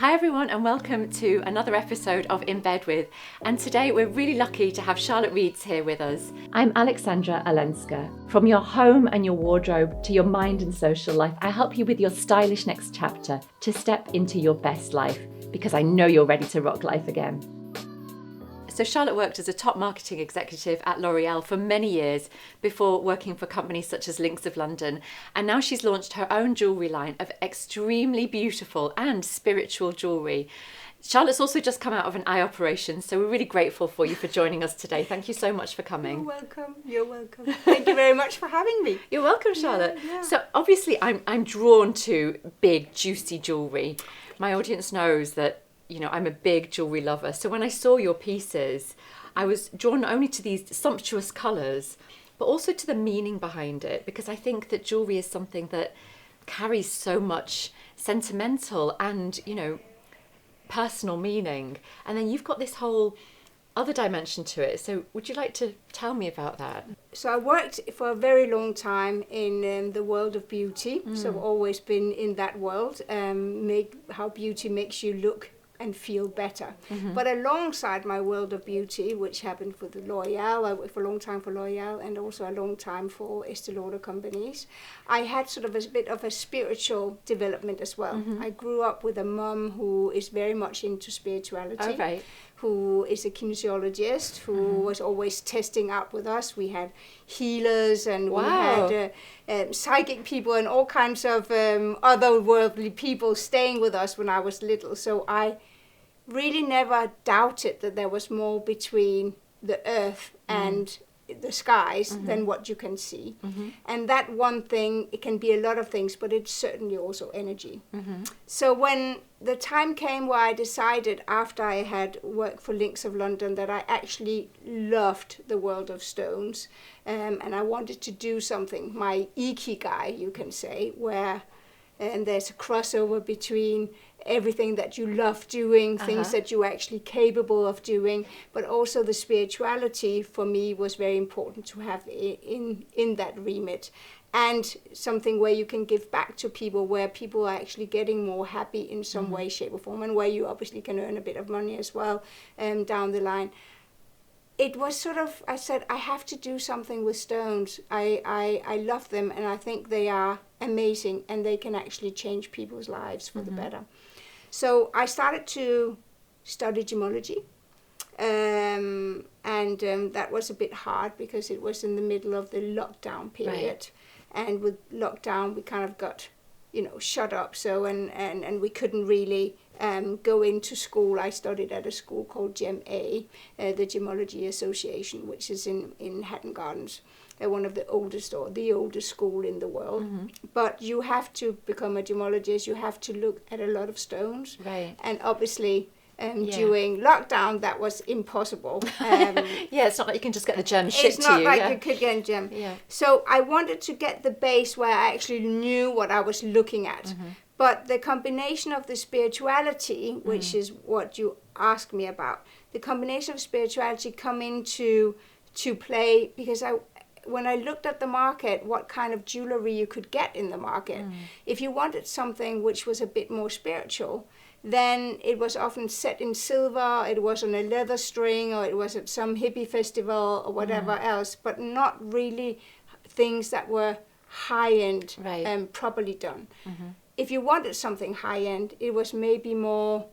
Hi everyone and welcome to another episode of In Bed With, and today we're really lucky to have Charlotte Reedtz here with us. I'm Aleksandra Olenska. From your home and your wardrobe to your mind and social life, I help you with your stylish next chapter to step into your best life, because I know you're ready to rock life again. So Charlotte worked as a top marketing executive at L'Oreal for many years before working for companies such as Links of London. And now she's launched her own jewellery line of extremely beautiful and spiritual jewellery. Charlotte's also just come out of an eye operation, so we're really grateful for you for joining us today. Thank you so much for coming. You're welcome. You're welcome. Thank you very much for having me. You're welcome, Charlotte. Yeah. So obviously I'm drawn to big, juicy jewellery. My audience knows that I'm a big jewellery lover. So when I saw your pieces, I was drawn not only to these sumptuous colours, but also to the meaning behind it, because I think that jewellery is something that carries so much sentimental and, personal meaning. And then you've got this whole other dimension to it. So would you like to tell me about that? So I worked for a very long time in the world of beauty. So I've always been in that world, how beauty makes you look and feel better. But alongside my world of beauty, which happened for the L'Oreal, I worked for a long time for L'Oreal and also a long time for Estée Lauder companies, I had sort of a bit of a spiritual development as well. I grew up with a mum who is very much into spirituality, who is a kinesiologist, who was always testing out with us. We had healers and we had psychic people and all kinds of otherworldly people staying with us when I was little. So I really never doubted that there was more between the earth and the skies than what you can see. And that one thing, it can be a lot of things, but it's certainly also energy. So when the time came where I decided, after I had worked for Links of London, that I actually loved the world of stones, and I wanted to do something, my ikigai, you can say, where there's a crossover between everything that you love doing, things that you're actually capable of doing, but also the spirituality for me was very important to have in that remit. And something where you can give back to people, where people are actually getting more happy in some way, shape or form, and where you obviously can earn a bit of money as well down the line. It was sort of, I said, I have to do something with stones. I love them and I think they are amazing and they can actually change people's lives for the better. So I started to study gemology. And that was a bit hard because it was in the middle of the lockdown period. And with lockdown, we kind of got, shut up. So, and we couldn't really go into school. I studied at a school called GEMA, the Gemology Association, which is in Hatton Gardens, one of the oldest or the oldest school in the world. But you have to become a gemologist. You have to look at a lot of stones. And obviously, during lockdown, that was impossible. It's not like you can just get the gem shipped to you. It's not like you could get a gem. So I wanted to get the base where I actually knew what I was looking at. But the combination of the spirituality, which is what you asked me about, the combination of spirituality come into play because when I looked at the market, what kind of jewellery you could get in the market, if you wanted something which was a bit more spiritual, then it was often set in silver, it was on a leather string, or it was at some hippie festival or whatever else, but not really things that were high-end and properly done. If you wanted something high-end, it was maybe more,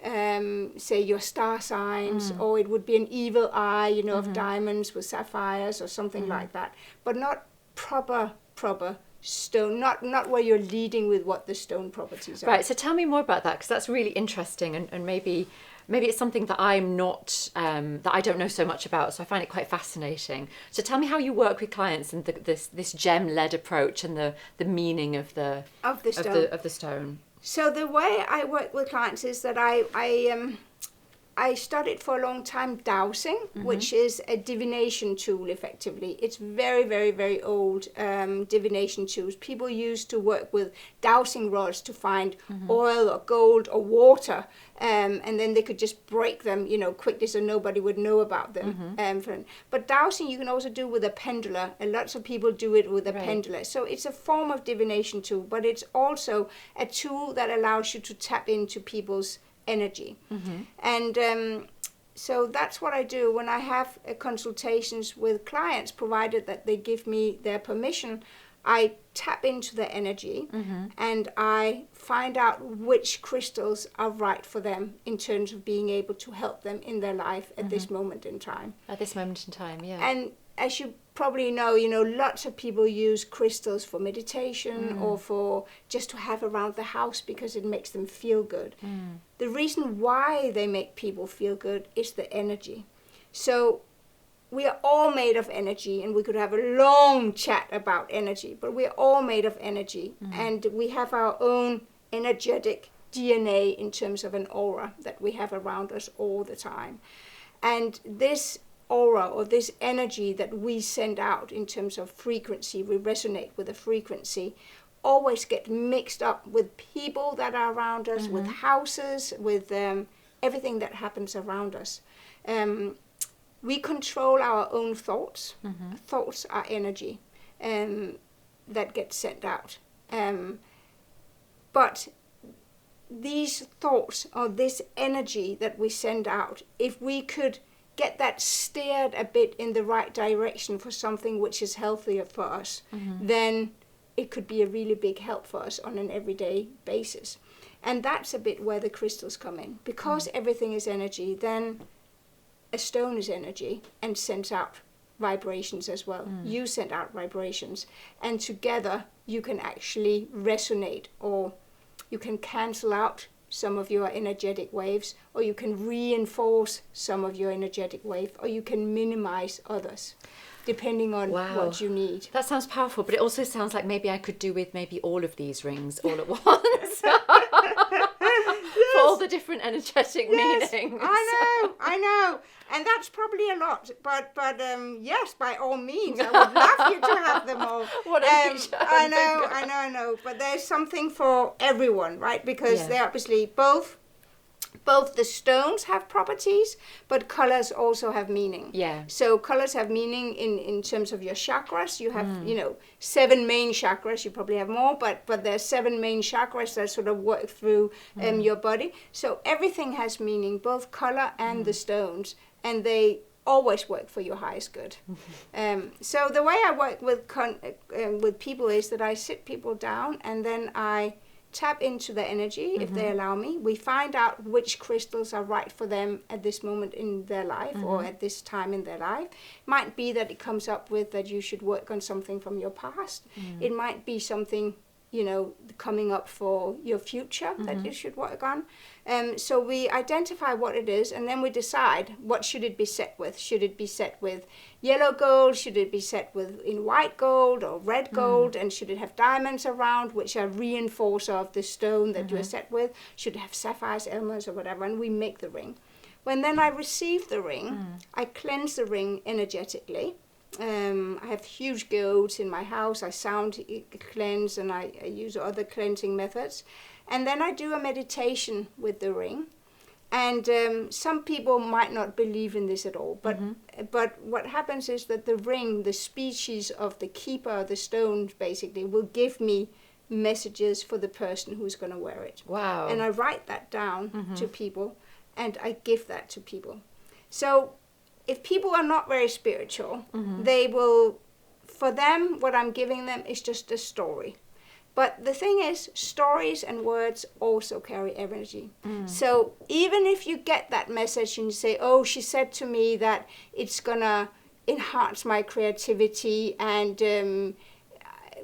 say, your star signs, or it would be an evil eye, of diamonds with sapphires or something like that, but not proper stone, not where you're leading with what the stone properties are. Right, so tell me more about that, because that's really interesting, and maybe it's something that I'm not, that I don't know so much about, so I find it quite fascinating. So tell me how you work with clients and this gem-led approach and the meaning of the stone. So the way I work with clients is that I studied for a long time dowsing, which is a divination tool, effectively. It's very, very, very old divination tools. People used to work with dowsing rods to find oil or gold or water, and then they could just break them, quickly so nobody would know about them. But dowsing you can also do with a pendula, and lots of people do it with a pendula. So it's a form of divination tool, but it's also a tool that allows you to tap into people's energy. And so that's what I do when I have consultations with clients, provided that they give me their permission. I tap into their energy and I find out which crystals are right for them in terms of being able to help them in their life at this moment in time. At this moment in time, yeah. And as you probably know, lots of people use crystals for meditation or for just to have around the house because it makes them feel good. The reason why they make people feel good is the energy. So we are all made of energy, and we could have a long chat about energy, but we are all made of energy, and we have our own energetic DNA in terms of an aura that we have around us all the time. And this aura, or this energy that we send out in terms of frequency, we resonate with a frequency, always get mixed up with people that are around us, with houses, with everything that happens around us. We control our own thoughts. Thoughts are energy that gets sent out. But these thoughts, or this energy that we send out, if we could get that steered a bit in the right direction for something which is healthier for us, then it could be a really big help for us on an everyday basis. And that's a bit where the crystals come in. Because everything is energy, then a stone is energy and sends out vibrations as well. You send out vibrations, and together you can actually resonate, or you can cancel out some of your energetic waves, or you can reinforce some of your energetic wave, or you can minimize others, depending on what you need. That sounds powerful, but it also sounds like maybe I could do with maybe all of these rings all at once. For all the different energetic meanings. I know. And that's probably a lot, but yes, by all means, I would love you to have them all. I know, but there's something for everyone, right? Because they're obviously both the stones have properties, but colors also have meaning. Yeah. So colors have meaning in terms of your chakras. You have, 7 main chakras. You probably have more, but there's 7 main chakras that sort of work through your body. So everything has meaning, both color and the stones, and they always work for your highest good. So the way I work with people is that I sit people down, and then I tap into the energy if they allow me. We find out which crystals are right for them at this moment in their life or at this time in their life. Might be that it comes up with that you should work on something from your past. It might be something, coming up for your future that you should work on. So we identify what it is, and then we decide what should it be set with. Should it be set with yellow gold? Should it be set with in white gold or red gold? And should it have diamonds around, which are reinforcer of the stone that you are set with? Should it have sapphires, emeralds, or whatever? And we make the ring. When then I receive the ring, I cleanse the ring energetically. I have huge goats in my house. I sound cleanse, and I use other cleansing methods. And then I do a meditation with the ring. And some people might not believe in this at all. But what happens is that the ring, the species of the keeper, the stone basically, will give me messages for the person who's going to wear it. Wow. And I write that down to people, and I give that to people. So if people are not very spiritual, they will, for them, what I'm giving them is just a story. But the thing is, stories and words also carry energy. So even if you get that message and you say, oh, she said to me that it's gonna enhance my creativity and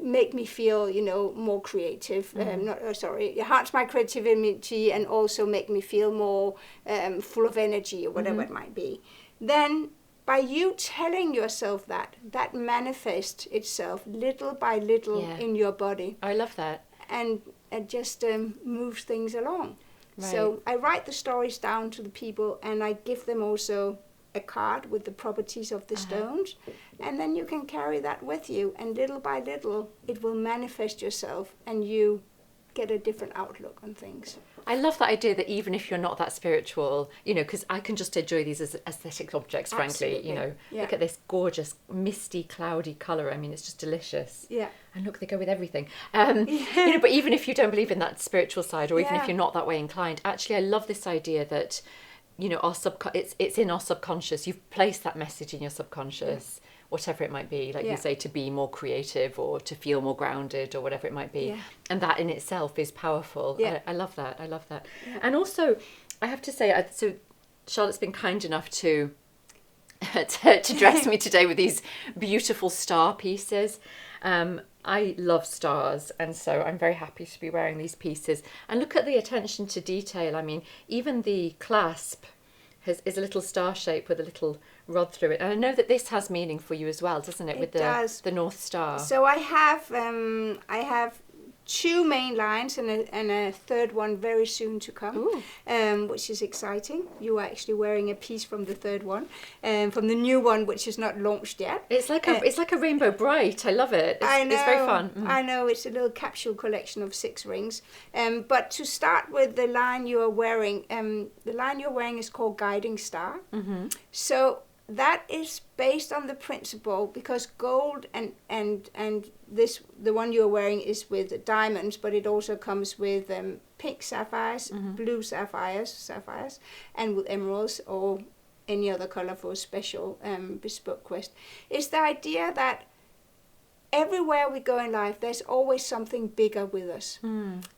make me feel, more creative. Enhance my creativity and also make me feel more full of energy or whatever it might be. Then by you telling yourself that manifests itself little by little in your body. I love that. And it just moves things along. Right. So I write the stories down to the people, and I give them also a card with the properties of the stones, and then you can carry that with you, and little by little it will manifest yourself, and you get a different outlook on things. I love that idea that even if you're not that spiritual, you know, because I can just enjoy these as aesthetic objects, frankly. Absolutely. You know, Yeah. look at this gorgeous, misty, cloudy colour. I mean, it's just delicious. Yeah. And look, they go with everything. You know, but even if you don't believe in that spiritual side, or even if Yeah. you're not that way inclined, actually, I love this idea that, you know, it's in our subconscious. You've placed that message in your subconscious. Whatever it might be, like you say, to be more creative or to feel more grounded or whatever it might be. Yeah. And that in itself is powerful. Yeah. I love that. I love that. Yeah. And also, I have to say, so Charlotte's been kind enough to dress me today with these beautiful star pieces. I love stars, and so I'm very happy to be wearing these pieces. And look at the attention to detail. I mean, even the clasp is a little star shape with a little rod through it. And I know that this has meaning for you as well, doesn't it? With the North Star. So I have 2 main lines and a third one very soon to come, which is exciting. You are actually wearing a piece from the third one, from the new one, which is not launched yet. It's like a rainbow bright. I love it. I know, it's very fun. I know, it's a little capsule collection of 6 rings. But to start with the line you are wearing, is called Guiding Star. Mm-hmm. So that is based on the principle, because gold and the one you're wearing is with diamonds, but it also comes with pink sapphires, blue sapphires, and with emeralds or any other color for a special bespoke quest. It's the idea that everywhere we go in life, there's always something bigger with us.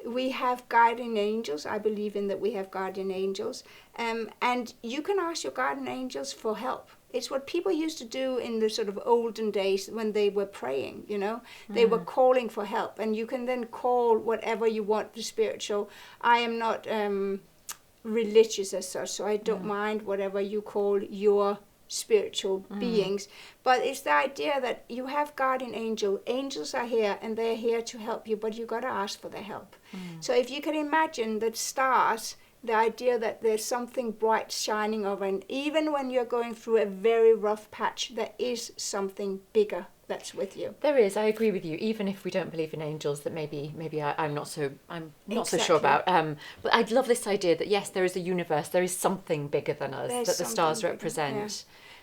We have guardian angels. I believe in that we have guardian angels. And you can ask your guardian angels for help. It's what people used to do in the sort of olden days when they were praying, you know. They were calling for help. And you can then call whatever you want the spiritual. I am not religious as such, so I don't mind whatever you call your spiritual beings, but it's the idea that you have guardian angels are here, and they're here to help you, but you got to ask for their help. So if you can imagine that stars, the idea that there's something bright shining over, and even when you're going through a very rough patch, there is something bigger that's with you. There is. I agree with you. Even if we don't believe in angels, that maybe I'm not so sure about. But I love this idea that yes, there is a universe. There is something bigger than us that the stars represent. Yeah.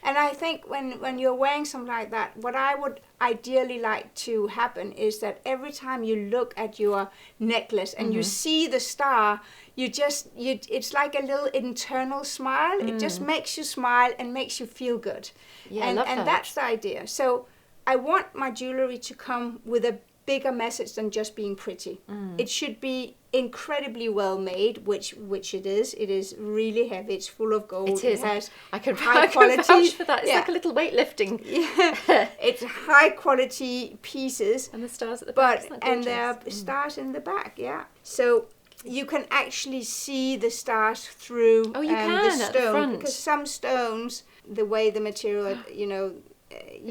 And I think when you're wearing something like that, what I would ideally like to happen is that every time you look at your necklace and you see the star, it's like a little internal smile. It just makes you smile and makes you feel good. Yeah, and I love that. That's the idea. So I want my jewellery to come with a bigger message than just being pretty. It should be incredibly well made, which it is. It is really heavy. It's full of gold. It is. It has I can high quality. vouch for that. It's like a little weightlifting. Yeah, it's high quality pieces. And the stars at the back. Isn't that And gorgeous? there are stars in the back. Yeah. So you can actually see the stars through Oh, you the can, stone, at the front. because some stones, the way the material, you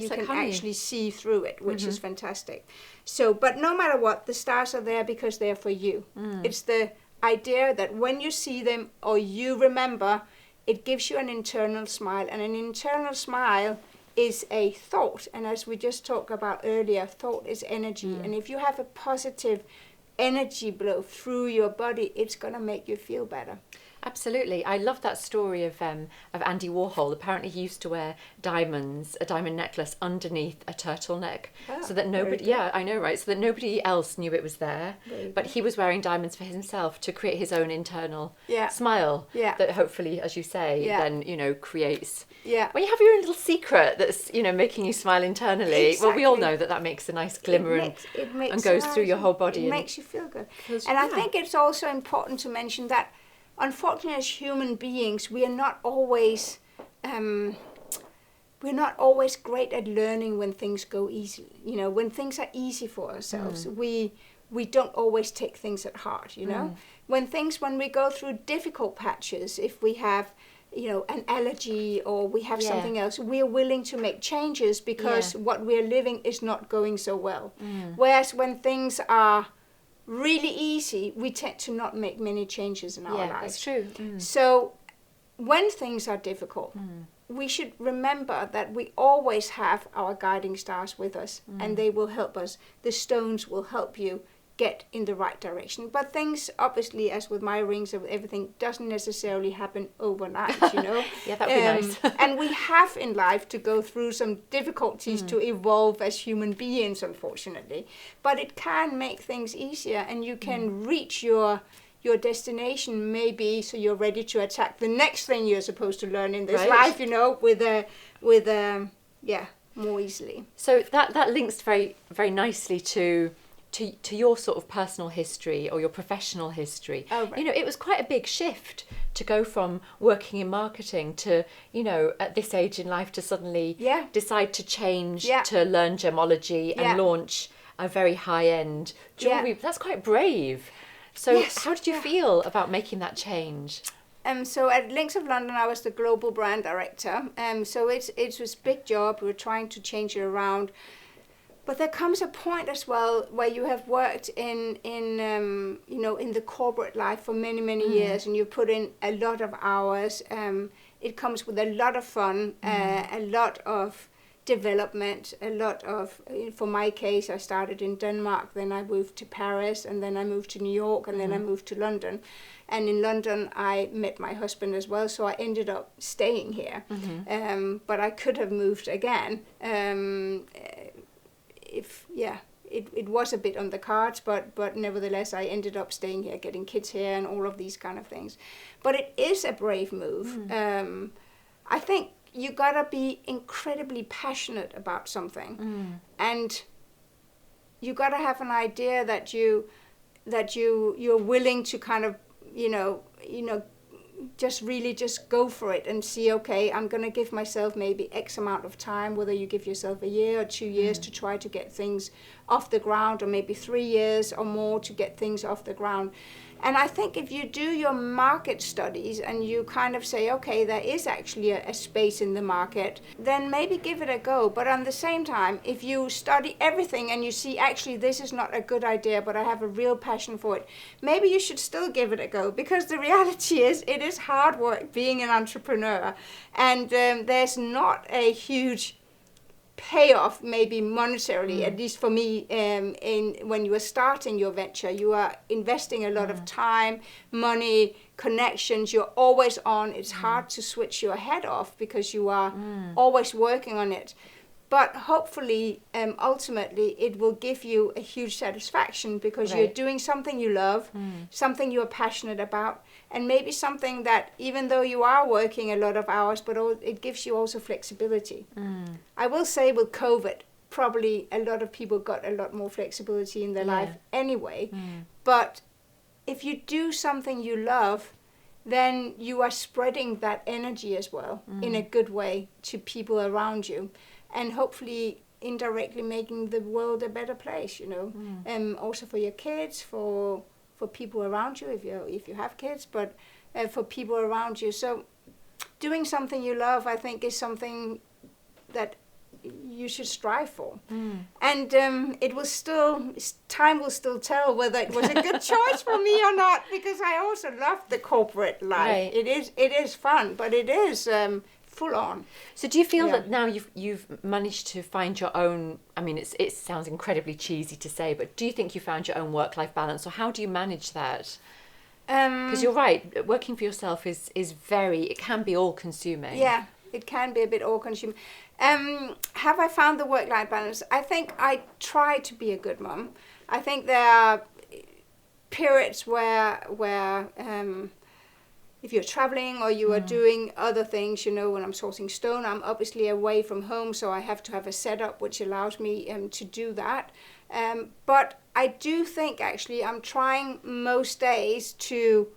like can honey. actually see through it, which is fantastic. So, but no matter what, the stars are there because they're for you. It's the idea that when you see them or you remember, it gives you an internal smile, and an internal smile is a thought. And as we just talked about earlier, thought is energy. And if you have a positive energy flow through your body, it's going to make you feel better. Absolutely. I love that story of Andy Warhol. Apparently he used to wear diamonds, a diamond necklace underneath a turtleneck, so that nobody, I know, right? So that nobody else knew it was there, but he was wearing diamonds for himself to create his own internal smile that hopefully, as you say, then, creates. Yeah. When you have your own little secret that's, making you smile internally, well, we all know that makes a nice glimmer and goes through your whole body. It makes you feel good. And I think it's also important to mention that unfortunately, as human beings, we are not always great at learning when things go easy. When things are easy for ourselves, we don't always take things at heart. When we go through difficult patches, if we have an allergy or we have something else, we're willing to make changes because what we're living is not going so well. Whereas when things are really easy, we tend to not make many changes in our lives. That's true. So when things are difficult, we should remember that we always have our guiding stars with us, and they will help us. The stones will help you get in the right direction. But things, obviously, as with my rings and everything, doesn't necessarily happen overnight, you know. Yeah, that would be nice. And we have in life to go through some difficulties to evolve as human beings, unfortunately. But it can make things easier, and you can reach your destination maybe, so you're ready to attack the next thing you're supposed to learn in this life, you know, with more easily. So that links very, very nicely to your sort of personal history or your professional history. Oh, right. You know, it was quite a big shift to go from working in marketing to, you know, at this age in life to suddenly decide to change to learn gemology and launch a very high-end jewellery. That's quite brave. So how did you feel about making that change? So at Links of London, I was the global brand director. So it was a big job. We were trying to change it around. But there comes a point as well where you have worked in the corporate life for many years, and you put in a lot of hours. It comes with a lot of fun, a lot of development, a lot of, for my case, I started in Denmark, then I moved to Paris, and then I moved to New York, and then I moved to London. And in London, I met my husband as well, so I ended up staying here. But I could have moved again. It was a bit on the cards, but nevertheless, I ended up staying here, getting kids here, and all of these kind of things. But it is a brave move. I think you gotta be incredibly passionate about something, and you gotta have an idea that you're willing to kind of just go for it and see, okay, I'm going to give myself maybe X amount of time, whether you give yourself a year or 2 years to try to get things off the ground, or maybe 3 years or more to get things off the ground. And I think if you do your market studies and you kind of say, okay, there is actually a space in the market, then maybe give it a go. But on the same time, if you study everything and you see, actually, this is not a good idea, but I have a real passion for it, maybe you should still give it a go. Because the reality is, it is hard work being an entrepreneur. And there's not a huge payoff, maybe monetarily, at least for me, in when you are starting your venture. You are investing a lot of time, money, connections. You're always on. It's hard to switch your head off because you are always working on it. But hopefully, ultimately, it will give you a huge satisfaction because you're doing something you love, something you are passionate about, and maybe something that, even though you are working a lot of hours, but it gives you also flexibility. I will say with COVID, probably a lot of people got a lot more flexibility in their life anyway. But if you do something you love, then you are spreading that energy as well in a good way to people around you. And hopefully indirectly making the world a better place, you know. Also for your kids, for people around you, if you have kids, but for people around you. So doing something you love, I think, is something that you should strive for. And time will still tell whether it was a good choice for me or not, because I also love the corporate life. It is fun, but it is full on. So do you feel that now you've managed to find your own, I mean, it sounds incredibly cheesy to say, but do you think you found your own work-life balance, or how do you manage that? Because you're right, working for yourself is very, it can be all-consuming. Yeah, it can be a bit all-consuming. Have I found the work-life balance? I think I try to be a good mum. I think there are periods where if you're traveling or you are doing other things, you know, when I'm sourcing stone, I'm obviously away from home, so I have to have a setup which allows me to do that. But I do think, actually, I'm trying most days to,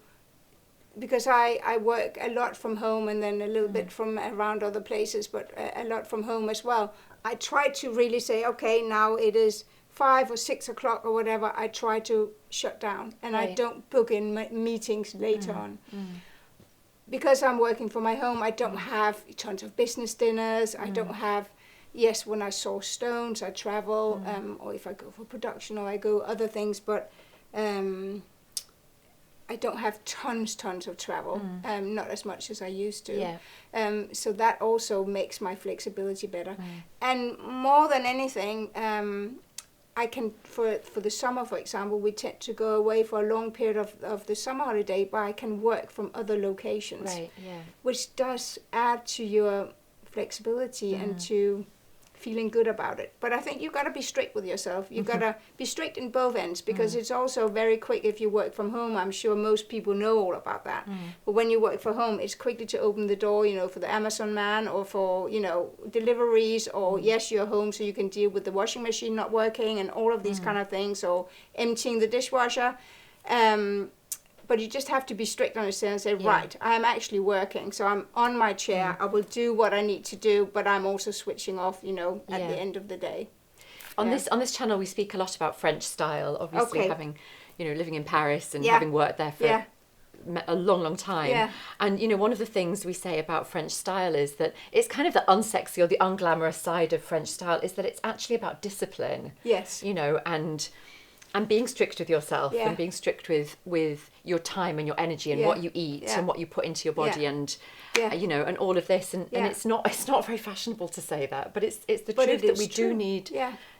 because I work a lot from home and then a little bit from around other places, but a lot from home as well. I try to really say, okay, now it is 5 or 6 o'clock or whatever. I try to shut down, and I don't book in meetings later on. Because I'm working from my home, I don't have tons of business dinners. I don't have, when I source stones, I travel, or if I go for production or I go other things, but I don't have tons of travel, not as much as I used to. Yeah. So that also makes my flexibility better. And more than anything, I can, for the summer, for example, we tend to go away for a long period of the summer holiday, but I can work from other locations. Right, yeah. Which does add to your flexibility and to feeling good about it. But I think you've got to be strict with yourself. You've got to be strict in both ends, because it's also very quick if you work from home. I'm sure most people know all about that. But when you work from home, it's quickly to open the door, for the Amazon man, or for, deliveries, or yes, you're home so you can deal with the washing machine not working and all of these kind of things, or emptying the dishwasher. But you just have to be strict on yourself and say, right, I'm actually working. So I'm on my chair. I will do what I need to do, but I'm also switching off, at the end of the day. On this channel, we speak a lot about French style, obviously having, living in Paris and having worked there for a long time. Yeah. And, one of the things we say about French style is that it's kind of the unsexy or the unglamorous side of French style, is that it's actually about discipline. Yes. And being strict with yourself and being strict with your time and your energy and what you eat and what you put into your body and and all of this and it's not very fashionable to say that, but it's the truth that we do need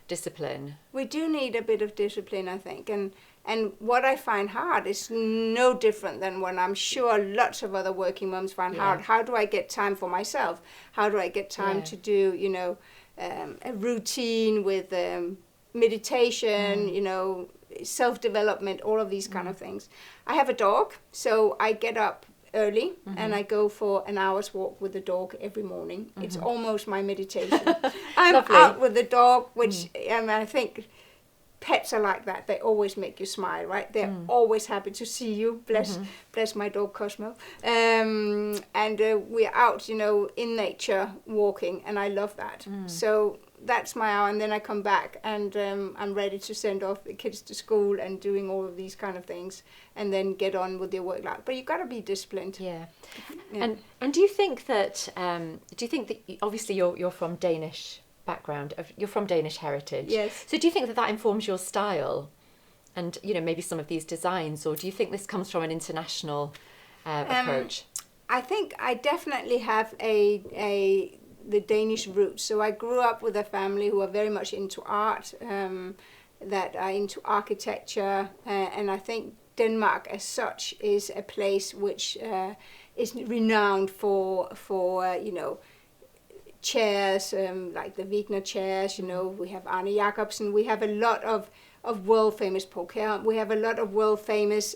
discipline. We do need a bit of discipline, I think, and what I find hard is no different than when I'm sure lots of other working mums find hard. How do I get time for myself? How do I get time to do a routine with meditation, self-development, all of these kind of things. I have a dog, so I get up early and I go for an hour's walk with the dog every morning. It's almost my meditation. I'm Lovely. out with the dog, which I think pets are like that. They always make you smile, right? They're always happy to see you. Bless my dog Cosmo. And we're out, in nature walking, and I love that. So that's my hour, and then I come back and I'm ready to send off the kids to school and doing all of these kind of things, and then get on with your work life. But you've got to be disciplined. Yeah. And do you think that obviously you're from Danish background, you're from Danish heritage. Yes. So do you think that informs your style, and maybe some of these designs, or do you think this comes from an international approach? I think I definitely have the Danish roots. So I grew up with a family who are very much into art, that are into architecture, and I think Denmark as such is a place which is renowned for chairs, like the Wigner chairs. We have Arne Jacobsen. We have a lot of world famous Poker. We have a lot of world famous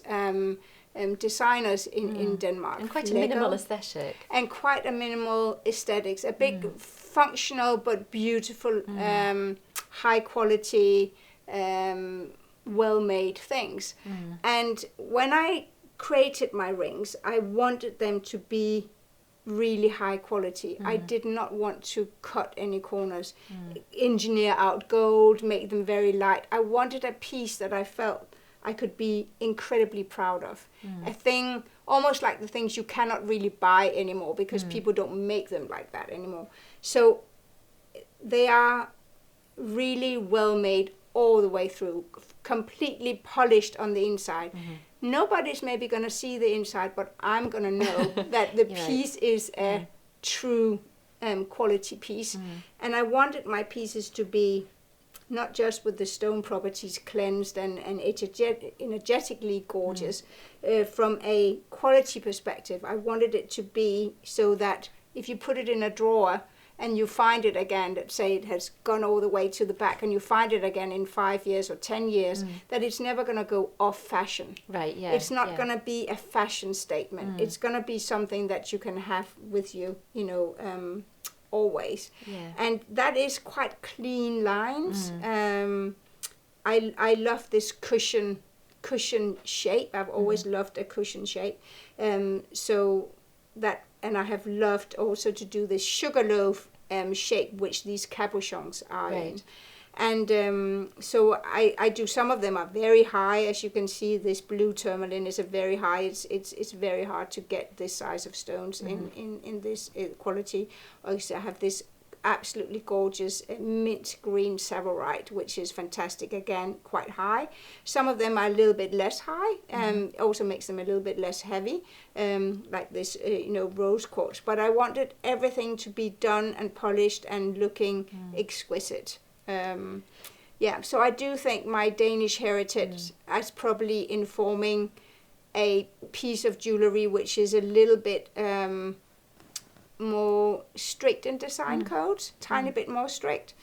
designers in Denmark. And quite a minimal aesthetic. And quite a minimal aesthetics. A big functional but beautiful, high quality, well-made things. And when I created my rings, I wanted them to be really high quality. I did not want to cut any corners, engineer out gold, make them very light. I wanted a piece that I felt I could be incredibly proud of. A thing almost like the things you cannot really buy anymore, because people don't make them like that anymore. So they are really well made all the way through, completely polished on the inside. Nobody's maybe going to see the inside, but I'm going to know that the piece is a true quality piece. And I wanted my pieces to be not just with the stone properties cleansed and energetically gorgeous. From a quality perspective, I wanted it to be so that if you put it in a drawer and you find it again, let's say it has gone all the way to the back, and you find it again in 5 years or 10 years, that it's never going to go off fashion. Right, yeah. It's not going to be a fashion statement. It's going to be something that you can have with you, always. Yeah. And that is quite clean lines. I love this cushion shape. I've always loved a cushion shape. So that, and I have loved also to do this sugarloaf shape, which these capuchons are in. And so I do, some of them are very high, as you can see. This blue tourmaline is a very high. It's very hard to get this size of stones in this quality. Also, I have this absolutely gorgeous mint green Savorite, which is fantastic. Again, quite high. Some of them are a little bit less high, also makes them a little bit less heavy, like this, rose quartz. But I wanted everything to be done and polished and looking exquisite. So I do think my Danish heritage is probably informing a piece of jewellery which is a little bit more strict in design codes, tiny bit more strict,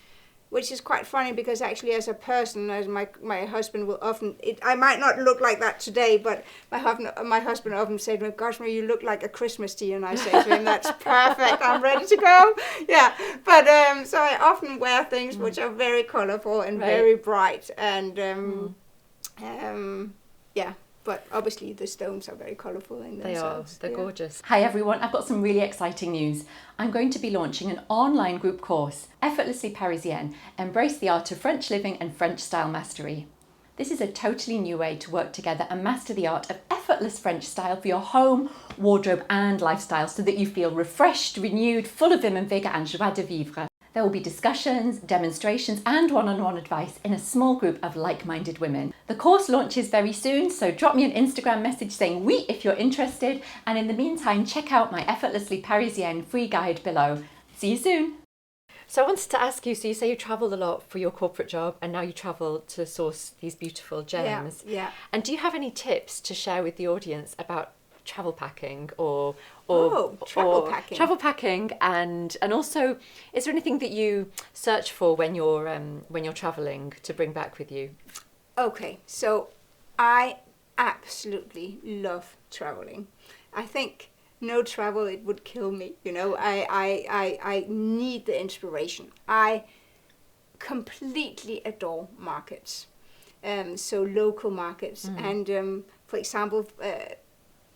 which is quite funny because actually as a person, as my husband will often, I might not look like that today, but my husband often said, "Well, gosh, you look like a Christmas tree," and I say to him, "That's perfect, I'm ready to go." Yeah, but so I often wear things which are very colourful and very bright, and but obviously the stones are very colourful in themselves. They're gorgeous. Hi everyone, I've got some really exciting news. I'm going to be launching an online group course, Effortlessly Parisienne, Embrace the Art of French Living and French Style Mastery. This is a totally new way to work together and master the art of effortless French style for your home, wardrobe and lifestyle so that you feel refreshed, renewed, full of vim and vigour and joie de vivre. There will be discussions, demonstrations and one-on-one advice in a small group of like-minded women. The course launches very soon, so drop me an Instagram message saying oui if you're interested, and in the meantime check out my Effortlessly Parisienne free guide below. See you soon! So I wanted to ask you, so you say you travel a lot for your corporate job and now you travel to source these beautiful gems. Yeah. And do you have any tips to share with the audience about travel packing or travel packing and also is there anything that you search for when you're traveling to bring back with you? Okay, so I absolutely love traveling. I think no travel, it would kill me, I need the inspiration. I completely adore markets, so local markets, and for example,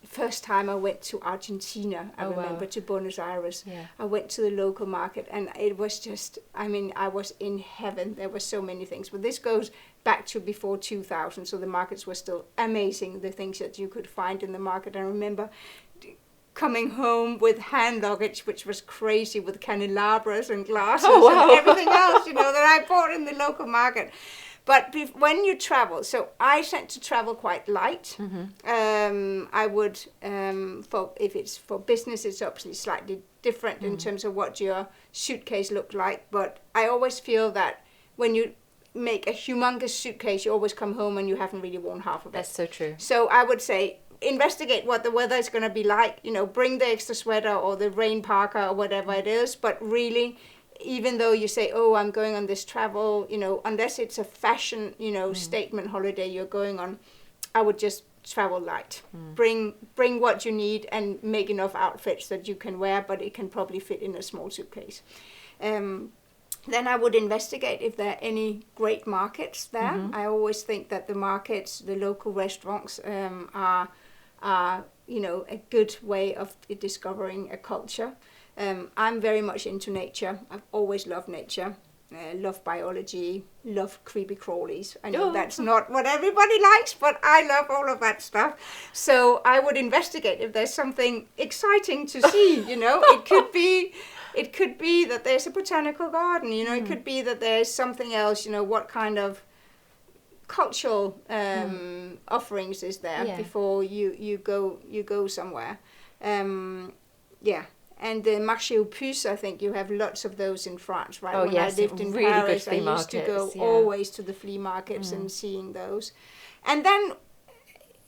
first time I went to Argentina, I remember, to Buenos Aires. Yeah. I went to the local market and it was just, I was in heaven. There were so many things. But this goes back to before 2000, so the markets were still amazing, the things that you could find in the market. I remember coming home with hand luggage, which was crazy, with candelabras and glasses and everything else, that I bought in the local market. But when you travel, so I tend to travel quite light. I would, if it's for business, it's obviously slightly different in terms of what your suitcase looked like. But I always feel that when you make a humongous suitcase, you always come home and you haven't really worn half of it. That's so true. So I would say, investigate what the weather is going to be like. Bring the extra sweater or the rain parka or whatever it is. But really, even though you say, "Oh, I'm going on this travel," unless it's a fashion, statement holiday you're going on, I would just travel light. Bring what you need and make enough outfits that you can wear, but it can probably fit in a small suitcase. Then I would investigate if there are any great markets there. I always think that the markets, the local restaurants, are a good way of discovering a culture. I'm very much into nature. I've always loved nature. Love biology, love creepy crawlies. I know that's not what everybody likes, but I love all of that stuff. So I would investigate if there's something exciting to see, It could be that there's a botanical garden, it could be that there's something else, what kind of cultural offerings is there before you go somewhere. And the marché aux puces, I think you have lots of those in France, right? When I lived in really Paris, good flea I used to go markets, always to the flea markets and seeing those. And then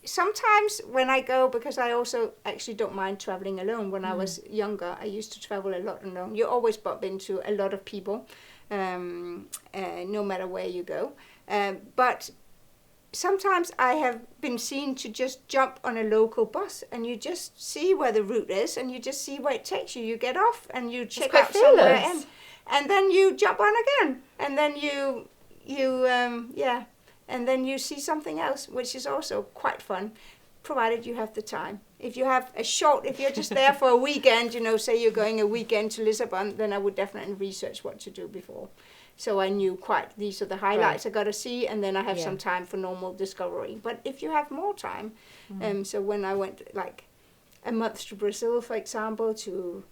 sometimes when I go, because I also actually don't mind traveling alone. When I was younger, I used to travel a lot alone. You always bump into a lot of people, no matter where you go. But sometimes I have been seen to just jump on a local bus and you just see where the route is and you just see where it takes you. You get off and you check out somewhere and then you jump on again and then and then you see something else, which is also quite fun, provided you have the time. If you have if you're just there for a weekend, say you're going a weekend to Lisbon, then I would definitely research what to do before. So I knew these are the highlights I got to see, and then I have some time for normal discovery. But if you have more time, so when I went like a month to Brazil, for example, to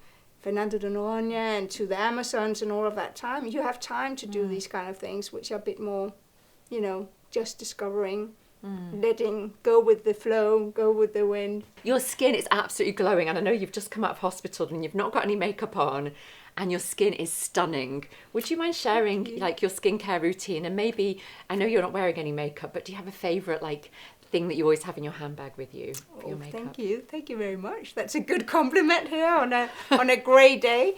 Fernando de Noronha and to the Amazons and all of that time. You have time to do these kind of things, which are a bit more, you know, just discovering, letting go with the flow, go with the wind. Your skin is absolutely glowing, and I know you've just come out of hospital and you've not got any makeup on, and your skin is stunning. Would you mind sharing like your skincare routine? And maybe, I know you're not wearing any makeup, but do you have a favourite like thing that you always have in your handbag with you for your makeup? Thank you very much. That's a good compliment here on a grey day.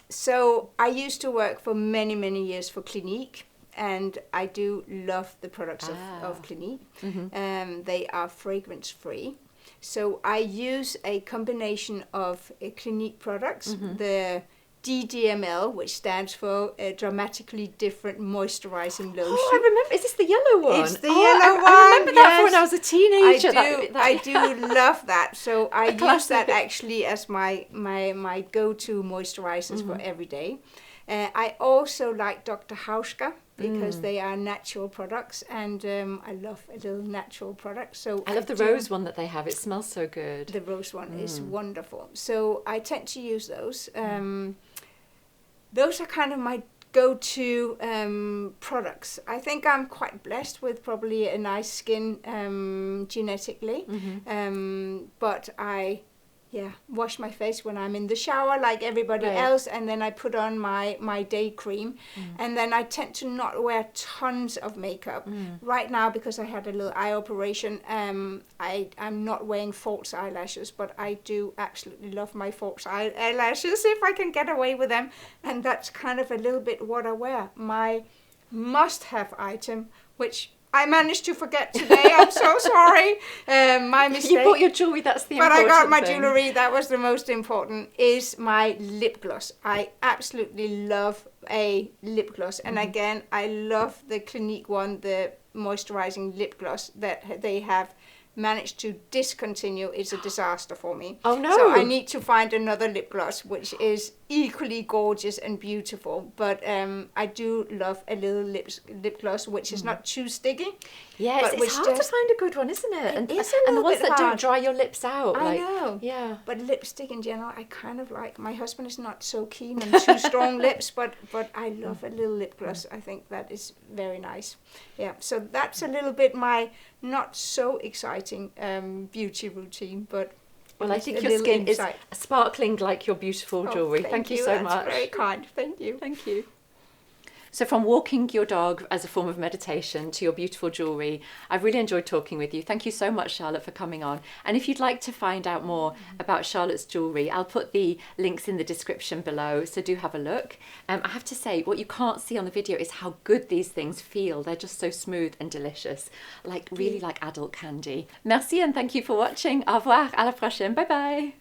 So I used to work for many years for Clinique, and I do love the products of Clinique. They are fragrance free. So I use a combination of Clinique products, the DDML, which stands for Dramatically Different Moisturizing Lotion. Oh, I remember. Is this the yellow one? It's the yellow one. I remember that from when I was a teenager. I do love that. So I use that actually as my go-to moisturizers for every day. I also like Dr. Hauschka because they are natural products, and I love a little natural product. So I love the rose one that they have. It smells so good. The rose one is wonderful. So I tend to use those. Those are kind of my go-to products. I think I'm quite blessed with probably a nice skin genetically, but I wash my face when I'm in the shower like everybody else, and then I put on my day cream, and then I tend to not wear tons of makeup. Right now, because I had a little eye operation, I'm not wearing false eyelashes, but I do absolutely love my false eyelashes if I can get away with them, and that's kind of a little bit what I wear. My must-have item, which I managed to forget today. I'm so sorry. My mistake. You bought your jewellery, that's the important thing. But I got my thing. jewellery, that was the most important, is my lip gloss. I absolutely love a lip gloss. And again, I love the Clinique one, the moisturizing lip gloss that they have managed to discontinue. It's a disaster for me. Oh no. So I need to find another lip gloss which is equally gorgeous and beautiful, but I do love a little lip gloss which is not too sticky. Yes, it's hard to find a good one, isn't it? And the ones that don't dry your lips out. I know. Yeah. But lipstick in general, I kind of like. My husband is not so keen on too strong lips, but I love a little lip gloss. I think that is very nice. Yeah. So that's a little bit my not so exciting beauty routine, but. Well, I think your skin is sparkling like your beautiful jewellery. Thank you so much. That's very kind. Thank you. Thank you. So from walking your dog as a form of meditation to your beautiful jewellery, I've really enjoyed talking with you. Thank you so much, Charlotte, for coming on. And if you'd like to find out more about Charlotte's jewellery, I'll put the links in the description below, so do have a look. I have to say, what you can't see on the video is how good these things feel. They're just so smooth and delicious, like really like adult candy. Merci and thank you for watching. Au revoir, à la prochaine. Bye bye.